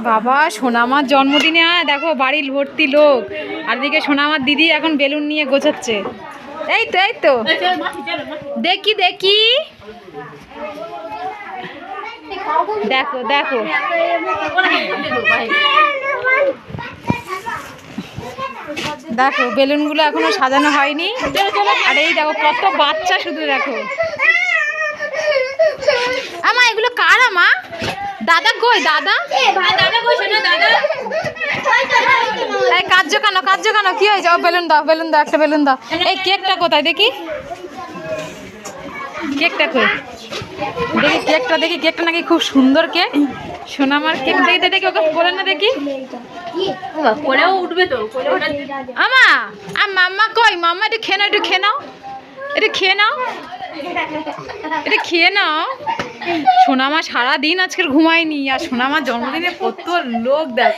বাবা সোনামার জন্মদিনে দেখো বাড়ির ভর্তি লোক, আর দিকে সোনামার দিদি এখন বেলুন নিয়ে গোছাচ্ছে। এই তো দেখি দেখি, দেখো দেখো দেখো বেলুনগুলো এখনো সাজানো হয়নি। আর এই দেখো কত বাচ্চা, শুধু দেখো। আমা এগুলো কার? আমা দাদা কই? দাদা এই কার্য কেন কি হয়েছে? ও বেলুন দাও, একটা বেলুন দাও। এই কেকটা কোথায় দেখি? কেকটা কই দেখি? কেকটা নাকি খুব সুন্দর কেক। সোনামার কেক দেখি ওকে বলে না দেখি। উঠবে তো মাম্মা কই? মাম্মা একটু খেয়ে নাও, এটা খেয়ে নাও। সোনামা সারাদিন আজকের ঘুমায়নি, আর সোনামার জন্মদিনে কত লোক দেখ।